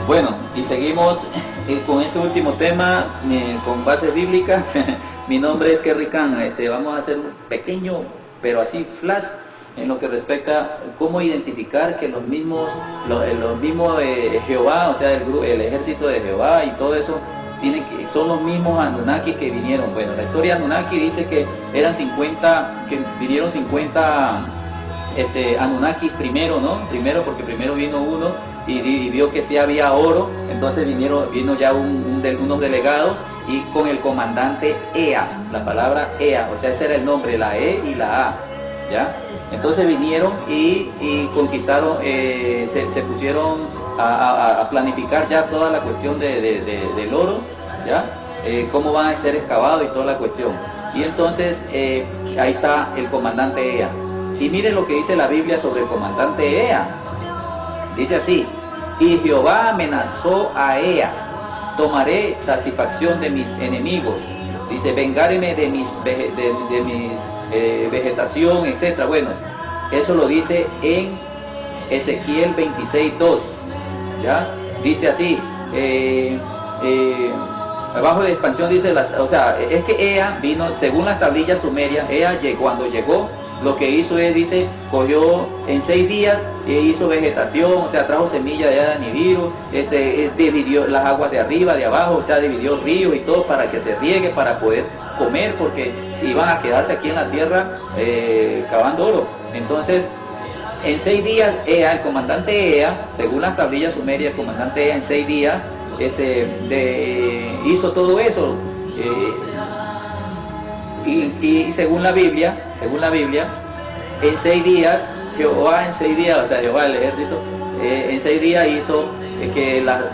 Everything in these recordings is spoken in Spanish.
Bueno, y seguimos con este último tema con bases bíblicas. Mi nombre es Kerry Khan. Vamos a hacer un pequeño, pero así flash, en lo que respecta a cómo identificar que los mismos Jehová, o sea, el ejército de Jehová y todo eso, son los mismos Anunnakis que vinieron. Bueno, la historia de Anunnaki dice que eran 50, que vinieron 50 Anunnakis primero, ¿no? Primero porque primero vino uno y vio que sí había oro, entonces vino ya unos delegados y con el comandante Ea, la palabra Ea, o sea, ese era el nombre, la E y la A, ¿ya? Entonces vinieron y conquistaron, se pusieron a planificar ya toda la cuestión del oro, ¿ya? Cómo van a ser excavados y toda la cuestión. Y entonces ahí está el comandante Ea. Y miren lo que dice la Biblia sobre el comandante Ea. Dice así: y Jehová amenazó a Ea, tomaré satisfacción de mis enemigos. Dice, vengarme de mi vegetación, etc. Bueno, eso lo dice en Ezequiel 26:2. ¿Ya? Dice así, abajo de expansión dice, o sea, es que Ea vino, según las tablillas sumerias, cuando llegó, lo que hizo es, dice, cogió en 6 días e hizo vegetación, o sea, trajo semilla de Adán y Nibiru, dividió las aguas de arriba, de abajo, o sea, dividió ríos y todo para que se riegue, para poder comer, porque si iban a quedarse aquí en la tierra cavando oro. Entonces, en 6 días, el comandante Ea, según las tablillas sumerias, el comandante Ea en 6 días hizo todo eso. Y según la Biblia, en 6 días, Jehová en 6 días, o sea, Jehová el ejército, en 6 días hizo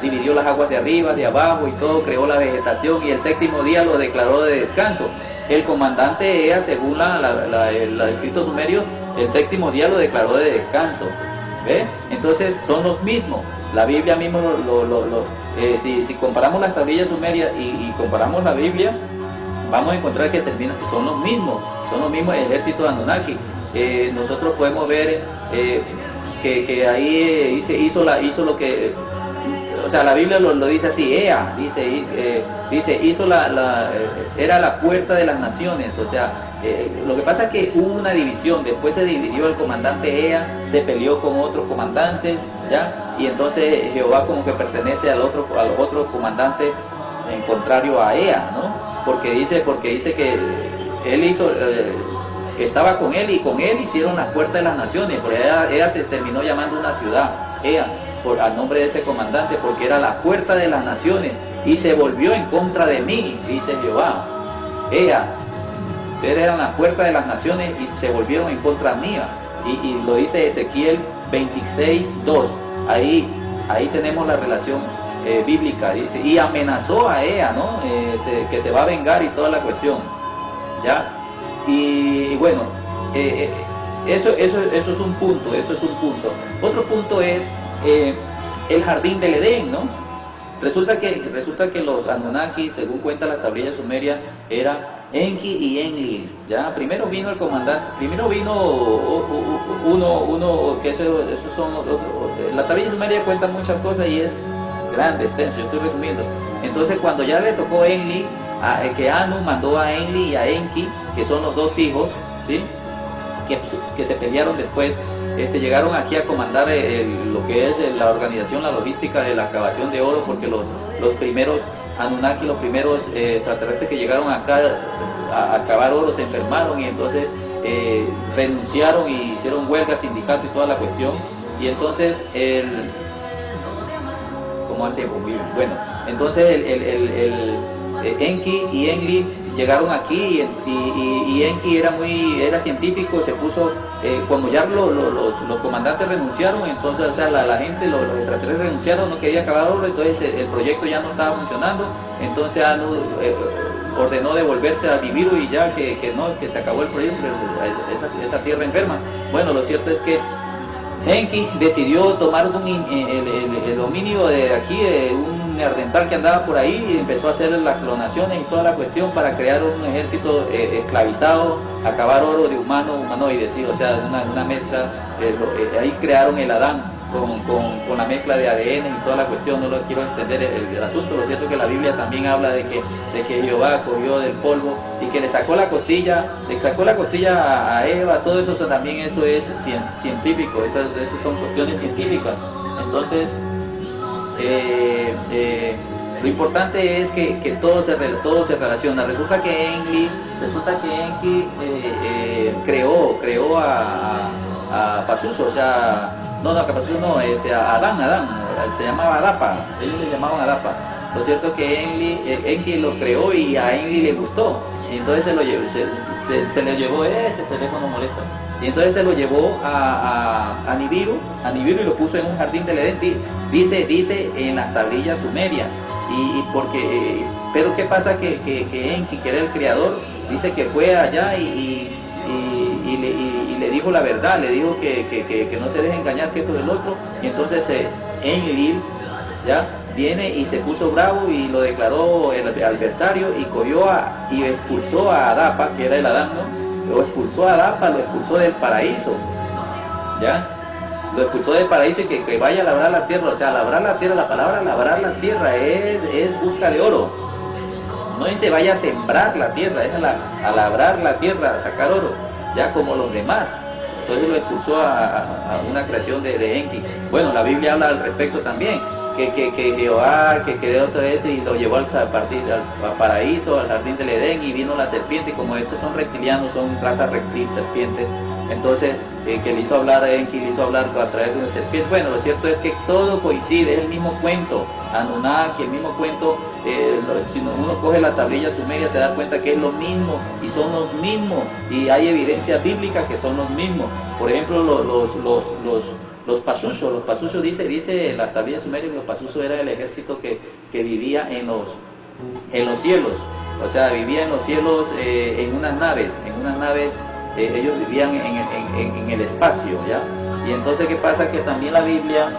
dividió las aguas de arriba, de abajo y todo, creó la vegetación y el 7º día lo declaró de descanso. El comandante Ea, según el escrito sumerio, el 7º día lo declaró de descanso. ¿Ve? Entonces son los mismos. La Biblia mismo, si comparamos las tablillas sumerias y comparamos la Biblia, vamos a encontrar que son los mismos ejércitos de Anunnaki. Nosotros podemos ver que ahí hizo lo que, o sea, la Biblia lo dice así, Ea, era la puerta de las naciones, o sea, lo que pasa es que hubo una división, después se dividió el comandante Ea, se peleó con otros comandantes, ¿ya? Y entonces Jehová como que pertenece a los otros comandantes en contrario a Ea, ¿no? Porque dice que él hizo, que estaba con él y con él hicieron las puertas de las naciones. Por ella se terminó llamando una ciudad, Ea, al nombre de ese comandante, porque era la puerta de las naciones y se volvió en contra de mí, dice Jehová. Ea, ustedes eran la puerta de las naciones y se volvieron en contra mía. Y lo dice Ezequiel 26:2. Ahí tenemos la relación bíblica, dice, y amenazó a Ea, ¿no? Que se va a vengar y toda la cuestión, ¿ya? Y bueno, eso es un punto, Otro punto es el jardín del Edén, ¿no? Resulta que los Anunnaki, según cuenta la tablilla sumeria, era Enki y Enlil, ¿ya? Primero vino el comandante, uno que esos son la tablilla sumeria cuenta muchas cosas y es grande, extenso, yo estoy resumiendo. Entonces cuando ya le tocó Enlil, que Anu mandó a Enlil y a Enki, que son los 2 hijos, ¿sí? que se pelearon después, llegaron aquí a comandar lo que es la organización, la logística de la excavación de oro, porque los primeros Anunnaki, los primeros extraterrestres que llegaron acá a excavar oro se enfermaron y entonces renunciaron y hicieron huelga, sindicato y toda la cuestión. Y entonces como al tiempo, muy bien. Bueno, entonces Enki y Enlil llegaron aquí y Enki era científico, se puso, como ya los comandantes renunciaron, entonces, o sea, la gente, los extraterrestres renunciaron, no quería acabar oro, entonces el proyecto ya no estaba funcionando, entonces Anu ordenó devolverse a Nibiru y ya que se acabó el proyecto, esa tierra enferma. Bueno, lo cierto es que Enki decidió tomar el dominio de aquí, un neandertal que andaba por ahí, y empezó a hacer las clonaciones y toda la cuestión para crear un ejército esclavizado, acabar oro de humanoides, ¿sí? O sea, una mezcla. Ahí crearon el Adán, con la mezcla de ADN y toda la cuestión, no lo quiero extender el asunto. Lo cierto es que la Biblia también habla de que Jehová cogió del polvo y que le sacó la costilla a Eva, todo eso, también eso es científico, esas son cuestiones científicas. Entonces, lo importante es que todo se relaciona. Resulta que Enki creó a Pazuzu, o sea, que Pazuzu no, a Adán, se llamaba Adapa, ellos le llamaban Adapa. Lo cierto es que Enki lo creó y a Enki le gustó, y entonces se le llevó ese teléfono molesta. Y entonces se lo llevó a Nibiru y lo puso en un jardín del Edén, dice en las tablillas sumerias. Pero ¿qué pasa? Que Enki, que era el creador, dice que fue allá y le dijo la verdad, le dijo que no se deje engañar, que esto del otro. Y entonces Enlil ya viene y se puso bravo y lo declaró el adversario y y expulsó a Adapa, que era el Adán, ¿no? Lo expulsó a Adapa, lo expulsó del paraíso, ¿ya? Lo expulsó del paraíso y que vaya a labrar la tierra. O sea, labrar la tierra, la palabra labrar la tierra es busca de oro. No dice vaya a sembrar la tierra, es a labrar la tierra, a sacar oro, ya como los demás. Entonces lo expulsó a una creación de Enki. Bueno, la Biblia habla al respecto también, que Jehová, que creó todo esto y lo llevó al paraíso, al jardín del Edén, y vino la serpiente, y como estos son reptilianos, son raza reptil, serpiente, entonces que le hizo hablar a Enki, le hizo hablar a través de una serpiente. Bueno, lo cierto es que todo coincide, es el mismo cuento, Anunnaki, el mismo cuento. Si uno coge la tablilla sumeria se da cuenta que es lo mismo y son los mismos, y hay evidencia bíblica que son los mismos. Por ejemplo, los Pazuzu, dice en la tablilla sumeria que los Pazuzu era el ejército que vivía en los cielos, o sea, vivía en los cielos en unas naves, ellos vivían en el espacio, ¿ya? Y entonces, ¿qué pasa? Que también la Biblia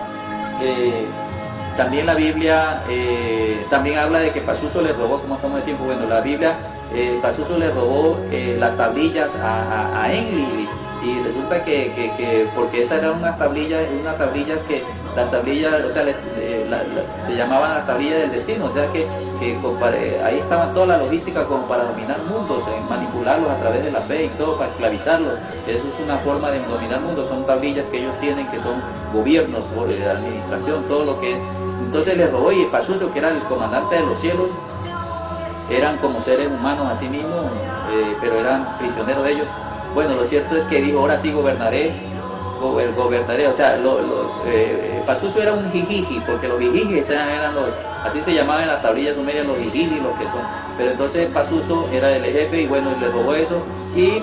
también habla de que Pazuzu le robó, como estamos de tiempo, bueno, la Biblia, Pazuzu le robó las tablillas a Enlil, y resulta que porque esas eran unas tablillas que, las tablillas, o sea, se llamaban las tablillas del destino, o sea que ahí estaban toda la logística como para dominar mundos, manipularlos a través de la fe y todo, para esclavizarlos. Eso es una forma de dominar mundos, son tablillas que ellos tienen, que son gobiernos, administración, todo lo que es. Entonces le robó, y Pazuzu, que era el comandante de los cielos, eran como seres humanos así mismos, pero eran prisioneros de ellos. Bueno, lo cierto es que dijo, ahora sí gobernaré, o sea, Pazuzu era un jijiji, porque los jijijis eran así se llamaban en las tablillas sumerias, los jijiji, los que son. Pero entonces Pazuzu era el jefe, y bueno, le robó eso, y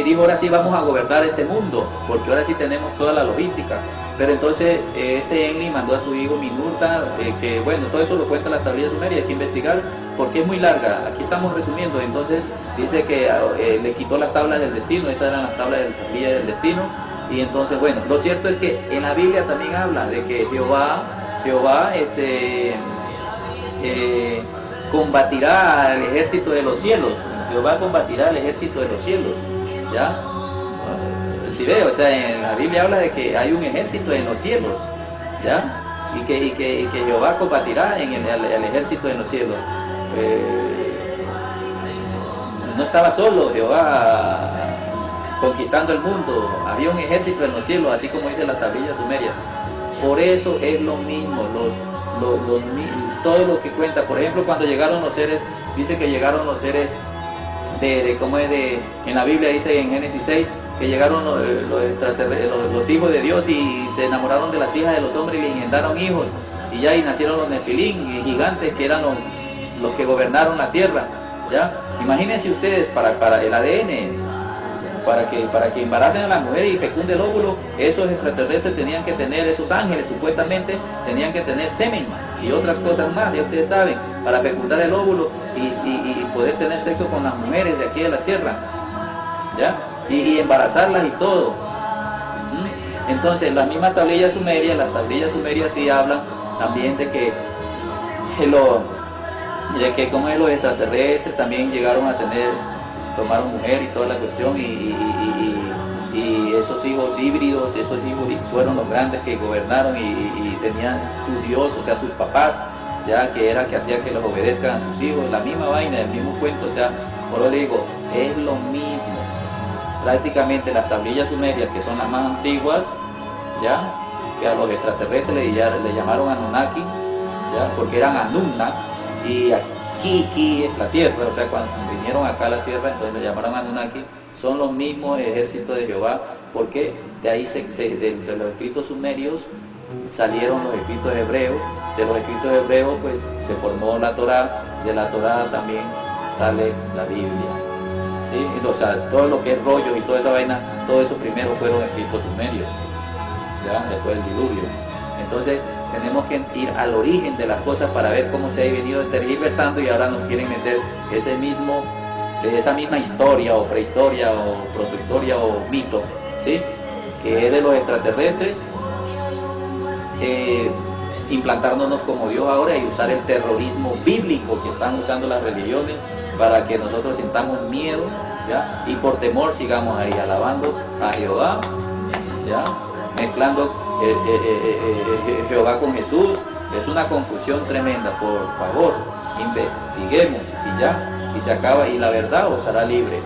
dijo, ahora sí vamos a gobernar este mundo, porque ahora sí tenemos toda la logística. Pero entonces Enlil mandó a su hijo Minurta, que bueno, todo eso lo cuenta la tablilla sumeria, hay que investigar porque es muy larga, aquí estamos resumiendo. Entonces dice que le quitó las tablas del destino, esas eran las tablas de la tablilla del destino. Y entonces, bueno, lo cierto es que en la Biblia también habla de que Jehová combatirá al ejército de los cielos. Jehová combatirá al ejército de los cielos, ¿ya? Si ve, o sea, en la Biblia habla de que hay un ejército en los cielos, ¿ya? Y que Jehová combatirá en el ejército en los cielos. No estaba solo Jehová conquistando el mundo, había un ejército en los cielos, así como dice la tablilla sumeria. Por eso es lo mismo, todo lo que cuenta. Por ejemplo, cuando llegaron los seres, dice que llegaron los seres en la Biblia dice en Génesis 6, que llegaron los hijos de Dios y se enamoraron de las hijas de los hombres y le engendraron hijos, y nacieron los Nefilín, gigantes, que eran los que gobernaron la tierra, ¿ya? Imagínense ustedes, para el ADN, para que embaracen a las mujeres y fecunde el óvulo, esos extraterrestres tenían que tener, esos ángeles supuestamente tenían que tener semen y otras cosas más, ya ustedes saben, para fecundar el óvulo y poder tener sexo con las mujeres de aquí de la tierra, ¿ya? Y embarazarlas y todo. Entonces las mismas tablillas sumerias sí hablan también de que como es, los extraterrestres también llegaron a tomaron mujer y toda la cuestión, y y esos hijos híbridos, esos hijos fueron los grandes que gobernaron y tenían su Dios, o sea, sus papás, ya que era que hacía que los obedezcan a sus hijos, la misma vaina, el mismo cuento, o sea, por eso le digo, es lo mismo. Prácticamente las tablillas sumerias, que son las más antiguas, ya, que a los extraterrestres le llamaron Anunnaki, ya, porque eran Anunna, y aquí es la tierra, o sea, cuando vinieron acá a la tierra, entonces le llamaron Anunnaki, son los mismos ejércitos de Jehová, porque de ahí de los escritos sumerios salieron los escritos hebreos, de los escritos hebreos pues se formó la Torá, de la Torá también sale la Biblia, ¿sí? O sea, todo lo que es rollos y toda esa vaina, todo eso primero fueron escritos sumerios, ¿ya? Después del diluvio. Entonces tenemos que ir al origen de las cosas para ver cómo se ha venido tergiversando y ahora nos quieren meter esa misma historia o prehistoria o protohistoria o mito, ¿sí? Que es de los extraterrestres, implantándonos como Dios ahora y usar el terrorismo bíblico que están usando las religiones para que nosotros sintamos miedo, ¿ya? Y por temor sigamos ahí alabando a Jehová, ¿ya? Mezclando Jehová con Jesús. Es una confusión tremenda. Por favor, investiguemos y ya, y se acaba, y la verdad os hará libre.